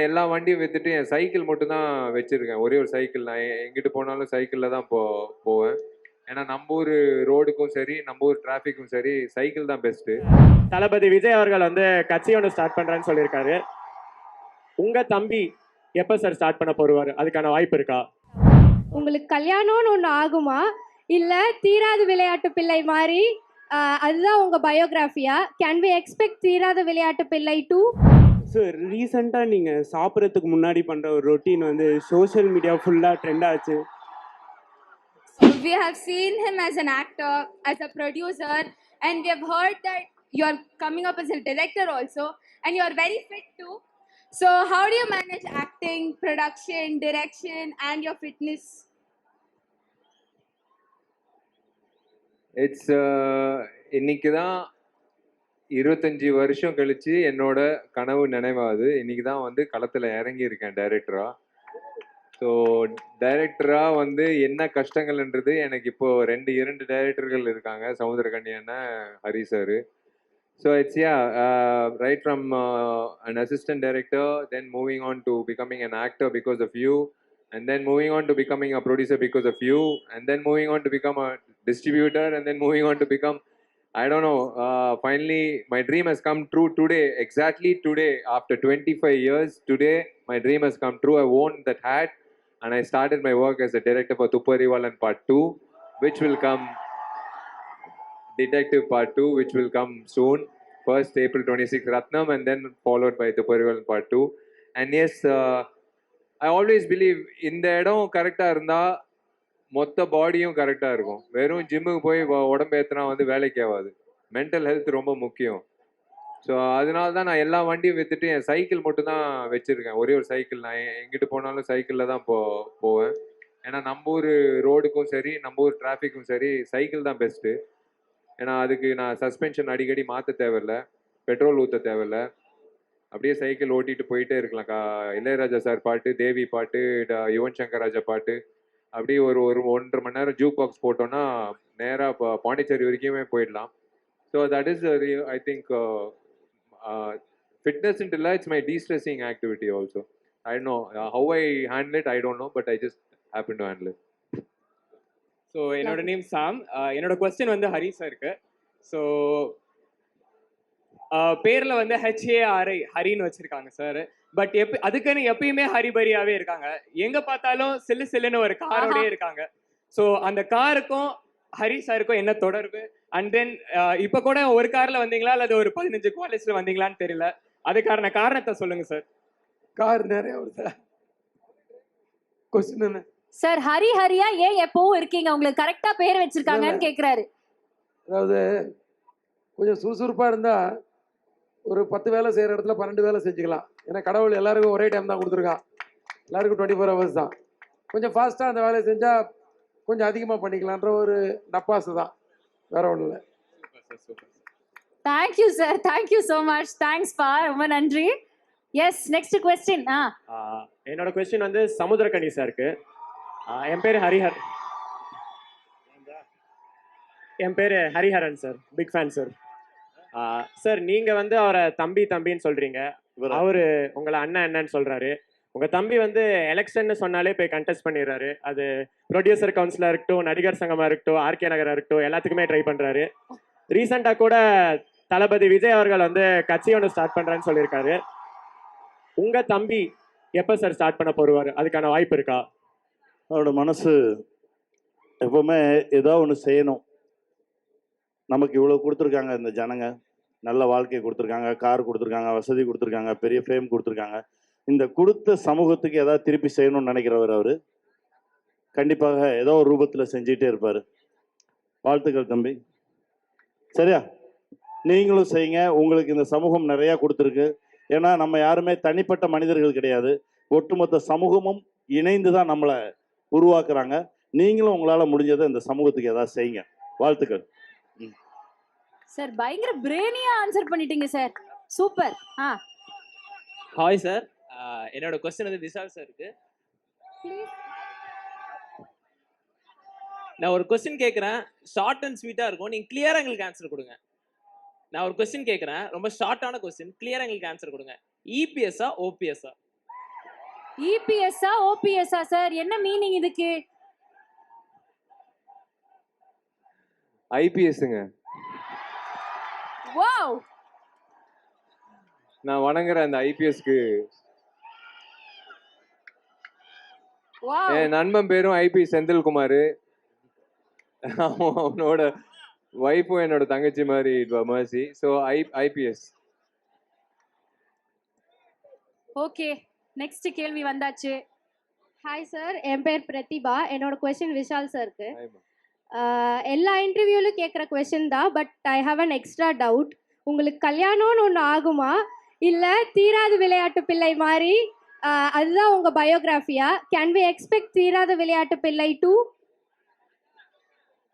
நான் எல்லா வண்டியும் வித்துட்டு என் சைக்கிள் மட்டும் தான் வச்சிருக்கேன். ஒரே ஒரு சைக்கிள். நான் எங்கிட்டு போனாலும் சைக்கிளில் தான் போவேன். ஏன்னா நம்ம ஊர் ரோடுக்கும் சரி, நம்ம ஊர் டிராஃபிக்கும் சரி, சைக்கிள் தான் பெஸ்ட்டு. தளபதி விஜய் அவர்கள் வந்து கட்சி ஒன்று ஸ்டார்ட் பண்றேன்னு சொல்லியிருக்காரு. உங்க தம்பி எப்ப சார் ஸ்டார்ட் பண்ண போறாரு? அதுக்கான வாய்ப்பு இருக்கா? உங்களுக்கு கல்யாணம்னு ஒன்று ஆகுமா, இல்லை தீராத விளையாட்டு பிள்ளை மாதிரி அதுதான் உங்க பயோகிராஃபியா? கேன் வி எக்ஸ்பெக்ட் தீராத விளையாட்டு பிள்ளை 2? சார் ரீசெண்டாக நீங்கள் சாப்பிட்றதுக்கு முன்னாடி பண்ணுற ஒரு ரொட்டீன் வந்து சோஷியல் மீடியா ஃபுல்லாக ட்ரெண்ட் ஆச்சு. We have seen him as an actor, as a producer, and we have heard that you are coming up as a director also, and you are very fit too. So how do you manage acting, production, direction, and your fitness? It's இன்னைக்கு தான் 25 வருஷம் கழிச்சு என்னோட கனவு நினைவாகுது. இன்னைக்கு தான் வந்து களத்தில் இறங்கியிருக்கேன் டைரக்டரா. ஸோ டைரக்டராக வந்து என்ன கஷ்டங்கள்ன்றது எனக்கு இப்போ இரண்டு டைரக்டர்கள் இருக்காங்க, சமுத்திரகனி அண்ணன், Hari sir. So it's right from an assistant director, then moving on to becoming an actor because of you, and then moving on to becoming a producer because of you, and then moving on to become a distributor, and then moving on to become, I don't know, finally my dream has come true today, exactly today, after 25 years, today my dream has come true. I worn that hat and I started my work as a director for Thuparivalan Part 2, which will come, Detective Part 2, which will come soon, 1st April 26th, Ratnam, and then followed by Thuparivalan Part 2. And yes, I always believe இந்த இடம் கரெக்டாக இருந்தால் மொத்த பாடியும் கரெக்டாக இருக்கும். வெறும் ஜிம்முக்கு போய் உடம்பு ஏற்றினா வந்து வேலைக்கு ஆகாது. மென்டல் ஹெல்த் ரொம்ப முக்கியம். ஸோ அதனால தான் நான் எல்லா வண்டியும் வித்துட்டு என் சைக்கிள் மட்டும் தான் வச்சுருக்கேன். ஒரே ஒரு சைக்கிள். நான் எங்கிட்டு போனாலும் சைக்கிளில் தான் போவேன். ஏன்னா நம்ம ஊர் ரோடுக்கும் சரி, நம்ம ஊர் டிராஃபிக்கும் சரி, சைக்கிள் தான் பெஸ்ட்டு. ஏன்னா அதுக்கு நான் சஸ்பென்ஷன் அடிக்கடி மாற்ற தேவையில்லை, பெட்ரோல் ஊற்ற தேவையில்லை. அப்படியே சைக்கிள் ஓட்டிட்டு போயிட்டே இருக்கலாம். இளையராஜா சார் பாட்டு, தேவி பாட்டு, யுவன் சங்கர் ராஜா பாட்டு, அப்படியே ஒரு 1.5 மணி நேரம் ஜூக் பாக்ஸ் போட்டோன்னா நேராக பாண்டிச்சேரி வரைக்குமே போயிடலாம். So that is I think fitness இல்லை, it's my de-stressing activity also. I don't know how I handle it, I don't know, but I just happen to handle it. So என்னோட நேம் சாம். என்னோட question வந்து ஹரி சாருக்கு. So பேரில் வந்து HARI ஹரின்னு வச்சுருக்காங்க sir. But அதுக்குன்னு எப்பயுமே ஹரிபரியாகவே இருக்காங்க. எங்கே பார்த்தாலும் சில்லுன்னு ஒரு காரோடயே இருக்காங்க. ஸோ அந்த காருக்கும் ஹரி சாருக்கும் என்ன தொடர்பு? அண்ட் தென் இப்போ கூட ஒரு காரில் வந்தீங்களா அல்லது ஒரு 15 குவாலிட்டியில் வந்தீங்களான்னு தெரியல. அதுக்கான காரணத்தை சொல்லுங்க சார். கார் நிறைய வருது. கொஸ்டின் என்ன சார்? ஹரியா ஏன் எப்பவும் இருக்கீங்க? உங்களுக்கு கரெக்டா பேர் வச்சிருக்காங்கன்னு கேக்குறாரு. அதாவது கொஞ்சம் சுறுசுறுப்பாக இருந்தால் ஒரு 10 வேலை செய்கிற இடத்துல 12 வேலை செஞ்சுக்கலாம். ஏன்னா கடவுள் எல்லாருக்கும் ஒரே டைம் தான் கொடுத்துருக்கான். எல்லாருக்கும் 24 ஹவர்ஸ் தான். கொஞ்சம் ஃபாஸ்ட்டாக அந்த வேலையை செஞ்சால் கொஞ்சம் அதிகமாக பண்ணிக்கலான்ற ஒரு நப்பாசு தான், வேற ஒன்றும் இல்லை. Thank you sir, thank you so much. Thanks பா, ரொம்ப நன்றி. Yes, next question. என்னோட கொஸ்டின் வந்து சமுத்திரகனி சாருக்கு. என் பேர் Hariharan sir. Big fan sir. Sir நீங்கள் வந்து அவரை தம்பின்னு சொல்கிறீங்க, அவரு உங்களை அண்ணன்னு சொல்கிறாரு. உங்கள் தம்பி வந்து எலெக்ஷன்னு சொன்னாலே போய் கண்டெஸ்ட் பண்ணிடுறாரு. அது ப்ரொடியூசர் கவுன்சிலாக இருக்கட்டும், நடிகர் சங்கமாக இருக்கட்டும், ஆர்கே நகராக இருக்கட்டும், எல்லாத்துக்குமே ட்ரை பண்ணுறாரு. ரீசெண்டாக கூட தளபதி விஜய் அவர்கள் வந்து கட்சி ஒன்று ஸ்டார்ட் பண்ணுறேன்னு சொல்லியிருக்காரு. உங்கள் தம்பி எப்போ சார் ஸ்டார்ட் பண்ண போடுவார்? அதுக்கான வாய்ப்பு இருக்கா? அவரோட மனசு எப்பவுமே ஏதோ ஒன்று செய்யணும். நமக்கு இவ்வளோ கொடுத்துருக்காங்க இந்த ஜனங்க, நல்ல வாழ்க்கையை கொடுத்துருக்காங்க, கார் கொடுத்துருக்காங்க, வசதி கொடுத்துருக்காங்க, பெரிய ஃபேம் கொடுத்துருக்காங்க. இந்த கொடுத்த சமூகத்துக்கு ஏதாவது திருப்பி செய்யணும்னு நினைக்கிறவர் அவர் கண்டிப்பாக ஏதோ ஒரு ரூபத்தில் செஞ்சுட்டே இருப்பார். வாழ்த்துக்கள் தம்பி. சரியா? நீங்களும் செய்யுங்க. உங்களுக்கு இந்த சமூகம் நிறையா கொடுத்துருக்கு. ஏன்னா நம்ம யாருமே தனிப்பட்ட மனிதர்கள் கிடையாது, ஒட்டுமொத்த சமூகமும் இணைந்து தான் நம்மளை உருவாக்குறாங்க. நீங்களும் உங்களால் முடிஞ்சதை இந்த சமூகத்துக்கு ஏதாவது செய்யுங்க. வாழ்த்துக்கள் சார். பயங்கர பிரெயினியா ஆன்சர் பண்ணிட்டீங்க சார். சூப்பர். Hi sir. என்னோட கொஸ்டின் வந்து விஷால் சாருக்கு. நான் ஒரு கொஸ்டின் கேட்குறேன், ஷார்ட் அண்ட் ஸ்வீட்டாக இருக்கும். நீங்கள் கிளியராக எங்களுக்கு ஆன்சர் கொடுங்க. நான் ஒரு கொஸ்டின் கேட்குறேன், ரொம்ப ஷார்ட்டான கொஸ்டின், கிளியராக எங்களுக்கு ஆன்சர் கொடுங்க. இபிஎஸ்ஸா ஓபிஎஸ்ஸா? இபிஎஸ்ஸா ஓபிஎஸ்ஸா சார்? என்ன மீனிங் இதுக்கு? ஐபிஎஸ்ங்க. வாவ்! நான் வணங்குற அந்த ஐபிஎஸ்க்கு வாவ்! என் நண்பன் பேரும் ஐபி செந்தில்குமார். அவனோட ஒய்ஃபும் என்னோட தங்கச்சி மாதிரி mercy. So IPS. Okay, next கேள்வி வந்தாச்சு. ஹாய் சார், என் பேர் பிரதிபா. என்னோட கொஸ்டின் விஷால் சாருக்கு. எல்லா இன்டர்வியூலும் கேட்குற கொஸ்டின் தான், but I have an extra doubt. உங்களுக்கு கல்யாணம்னு ஒன்று ஆகுமா, இல்லை தீராத விளையாட்டு பிள்ளை மாதிரி அதுதான் உங்கள் பயோகிராஃபியா? கேன் வி எக்ஸ்பெக்ட் தீராத விளையாட்டு பிள்ளை 2?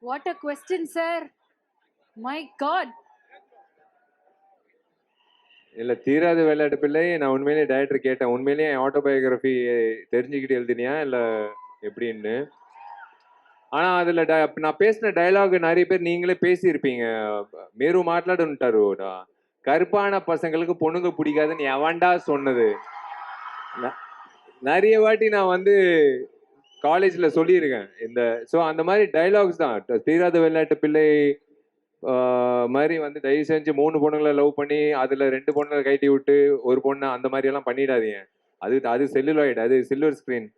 What a question sir, my god. இல்லை, தீராத விளையாட்டு பிள்ளை நான் உண்மையிலேயே டைரக்டர் கேட்டேன், உண்மையிலேயே என் ஆட்டோபயோகிராஃபி தெரிஞ்சுக்கிட்டு எழுதினியா இல்லை எப்படின்னு. ஆனால் அதில் நான் பேசின டைலாக் நிறைய பேர் நீங்களே பேசியிருப்பீங்க. மேரு மாట్లాடுன்ட்டாரு, கருப்பான பசங்களுக்கு பொண்ணுங்க பிடிக்காதுன்னு எவன்டா சொன்னது? நிறைய வாட்டி நான் வந்து காலேஜில் சொல்லியிருக்கேன் இந்த. ஸோ அந்த மாதிரி டைலாக்ஸ் தான். தீராத விளையாட்டு பிள்ளை மாதிரி வந்து தயவு செஞ்சு 3 பொண்ணுங்களை லவ் பண்ணி அதில் 2 பொண்ணுங்களை கைட்டி விட்டு ஒரு பொண்ணை அந்த மாதிரி எல்லாம் பண்ணிடாதீங்க. அது செல்லுலாய்டு, அது சில்வர் ஸ்க்ரீன்,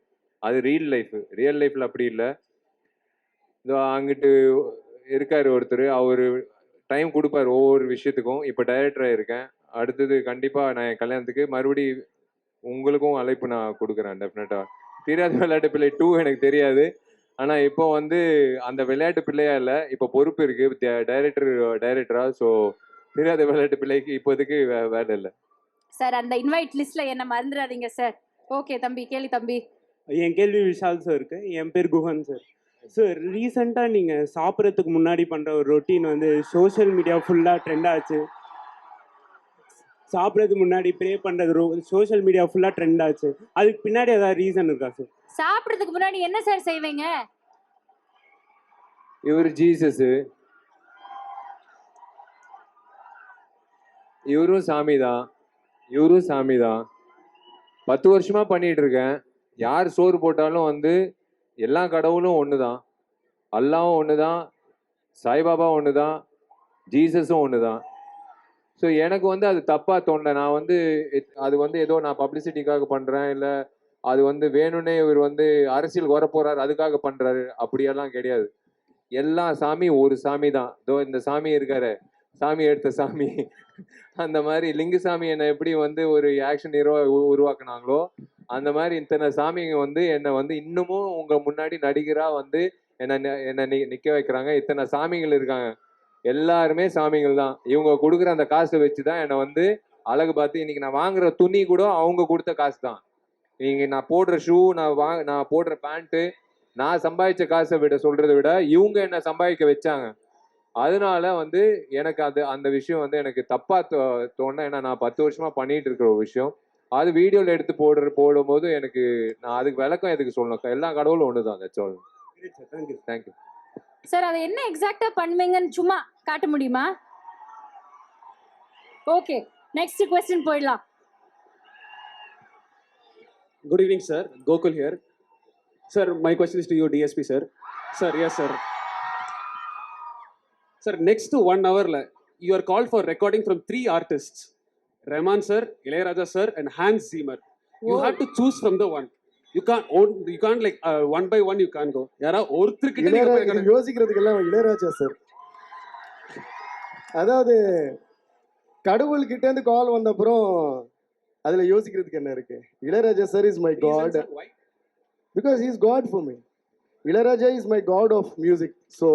அது ரியல் லைஃப்பில் அப்படி இல்லை. அங்கிட்டு இருக்காரு ஒருத்தர், அவர் டைம் கொடுப்பார் ஒவ்வொரு விஷயத்துக்கும். இப்போ டைரக்டராக இருக்கேன், அடுத்தது கண்டிப்பாக நான் என் கல்யாணத்துக்கு மறுபடி உங்களுக்கும் அழைப்பு நான் கொடுக்குறேன் டெஃபினட்டாக. தீராத விளையாட்டு பிள்ளை 2 எனக்கு தெரியாது, ஆனால் இப்போ வந்து அந்த விளையாட்டு பிள்ளையா இல்லை, இப்போ பொறுப்பு இருக்குது டைரக்டரா. ஸோ தீராத விளையாட்டு பிள்ளைக்கு இப்போதைக்கு வேலை இல்லை சார். அந்த இன்வைட் லிஸ்ட்ல என்ன மறந்துடாதீங்க சார். ஓகே தம்பி, கேள்வி தம்பி. என் கேள்வி விஷால் சாருக்கு. என் பேர் குஹன் சார். சார், ரீசெண்டாக நீங்கள் சாப்பிட்றதுக்கு முன்னாடி பண்ணுற ஒரு ரொட்டீன் வந்து சோஷியல் மீடியா ஃபுல்லாக ட்ரெண்ட் ஆச்சு. சாப்பிட்றதுக்கு முன்னாடி ப்ரே பண்ணுறது சோஷியல் மீடியா ஃபுல்லாக ட்ரெண்ட் ஆச்சு. அதுக்கு பின்னாடி ஏதாவது ரீசன் இருக்கா சார்? சாப்பிட்றதுக்கு முன்னாடி என்ன சார் செய்வீங்க? இவர் ஜீசஸ், இவரும் சாமி தான். 10 வருஷமா பண்ணிட்டு இருக்கேன். யார் சோறு போட்டாலும் வந்து எல்லா கடவுளும் ஒன்று தான், அல்லாவும் ஒன்று தான், சாய்பாபா ஒன்று தான், ஜீசஸும் ஒன்று தான். ஸோ எனக்கு வந்து அது தப்பாக தோணல. நான் வந்து அது வந்து ஏதோ நான் பப்ளிசிட்டிக்காக பண்ணுறேன், இல்லை அது வந்து வேணும்னே இவர் வந்து அரசியல் வரப்போறாரு அதுக்காக பண்ணுறாரு, அப்படியெல்லாம் கிடையாது. எல்லா சாமி ஒரு சாமி தான். இதோ இந்த சாமி இருக்காரு, சாமி எடுத்த சாமி. அந்த மாதிரி லிங்குசாமி என்னை எப்படி வந்து ஒரு ஆக்ஷன் ஹீரோவா உருவாக்குனாங்களோ, அந்த மாதிரி இத்தனை சாமிங்க வந்து என்னை வந்து இன்னமும் உங்கள் முன்னாடி நடிகராக வந்து என்னை நிற்க வைக்கிறாங்க. இத்தனை சாமிகள் இருக்காங்க, எல்லாருமே சாமிகள் தான். இவங்க கொடுக்குற அந்த காசை வச்சு தான் என்னை வந்து அழகு பார்த்து, இன்னைக்கு நான் வாங்குற துணி கூட அவங்க கொடுத்த காசு தான். நீங்க நான் போடுற ஷூ, நான் போடுற பேண்ட்டு, நான் சம்பாதிச்ச காசை சொல்றதை விட இவங்க என்ன சம்பாதிக்க வச்சாங்க. அதனால வந்து எனக்கு அந்த விஷயம் வந்து எனக்கு தப்பா தோணல. ஏன்னா நான் 10 வருஷமா பண்ணிட்டு இருக்கிற ஒரு விஷயம், அது வீடியோல எடுத்து போடும்போது எனக்கு நான் அதுக்கு விளக்கம் எதுக்கு சொல்லணும்? எல்லா கடவுளும் ஒண்ணுதான். That's all. Thank you sir. அதை என்ன எக்ஸாக்டா பண்ணுவீங்கன்னு சும்மா காட்ட முடியுமா? ஓகே, நெக்ஸ்ட் क्वेश्चन போயிடலாம். Good evening, sir. Gokul here. Sir, my question is to you, DSP, sir. Sir, yes, sir. Sir, next 1 hour, you are called for recording from 3 artists. Rahman, sir, Ilayaraja, sir, and Hans Zimmer. You have to choose from the one. You can't like one by one you can't go. யாரா ஒருத்தர்கிட்ட நீங்க யோசிக்கிறதுக்கெல்லாம் Ilaiyaraaja sir. அதாவது கடவுள்கிட்ட இருந்து கால் வந்த அப்புறம் அதுல யோசிக்கிறதுக்கு என்ன இருக்கு? Ilaiyaraaja sir is my god, because he is god for me. Ilaiyaraaja is my god of music. So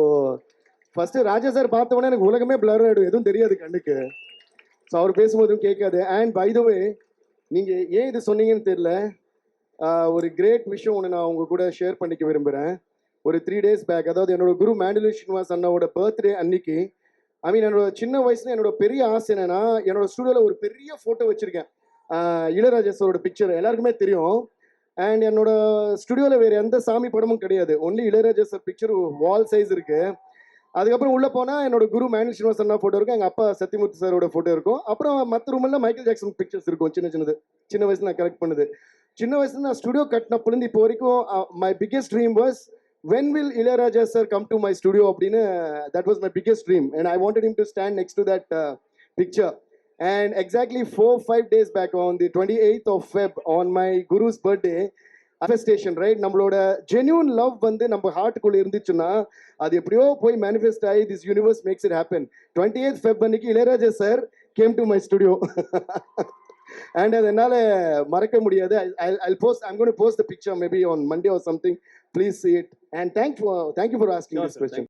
first Raja sir பார்த்த உடனே எனக்கு உலகமே பிளர் ஆகிடும், எதுவும் தெரியாது கண்ணுக்கு. ஸோ அவர் பேசும்போதும் கேட்காது. அண்ட் பை த வே, நீங்கள் ஏன் இது சொன்னீங்கன்னு தெரியல, ஒரு கிரேட் விஷயம் ஒன்று நான் உங்க கூட ஷேர் பண்ணிக்க விரும்புகிறேன். ஒரு 3 days பேக், அதாவது என்னோட குரு மேண்டலி ஸ்ரீனிவாஸ் அண்ணாவோட பர்த்டே அன்னைக்கு, என்னோட சின்ன வயசுல என்னோட பெரிய ஆசை என்னன்னா, என்னோட ஸ்டூடியோவில் ஒரு பெரிய ஃபோட்டோ வச்சுருக்கேன், இளையராஜா சாரோட பிக்சர், எல்லாருக்குமே தெரியும். அண்ட் என்னோட ஸ்டுடியோவில் வேறு எந்த சாமி படமும் கிடையாது, ஒன்லி இளையராஜா சார் பிக்சர் வால் சைஸ் இருக்கு. அதுக்கப்புறம் உள்ளே போனால் என்னோட குரு மேண்டலி ஸ்ரீனிவாஸ் அண்ணா ஃபோட்டோ இருக்கும், எங்கள் அப்பா சத்யமூர்த்தி சாரோட ஃபோட்டோ இருக்கும். அப்புறம் மற்ற ரூமெல்லாம் மைக்கேல் ஜாக்சன் பிக்சர்ஸ் இருக்கும், சின்ன வயசுல நான் கலெக்ட் பண்ணுது. சின்ன வயசுல நான் ஸ்டுடியோ கட்டினப்பலேருந்து இப்போ வரைக்கும் my biggest dream was when will Ilayaraja sir come to my studio அப்படின்னு that was my biggest dream and I wanted him to stand next to that picture and exactly 4-5 days back on the 28th of Feb on my guru's birthday manifestation right நம்மளோட genuine love வந்து நம்ம ஹார்ட்டுக்குள்ள இருந்துச்சுன்னா அது எப்படியோ போய் manifest ஆகி this universe makes it happen 28th Feb அன்னைக்கு Ilayaraja sir came to my studio and அதனால மறக்க முடியாது I'm going to post the picture maybe on Monday or something. Please see it and thank you for asking Sure, this sir. question.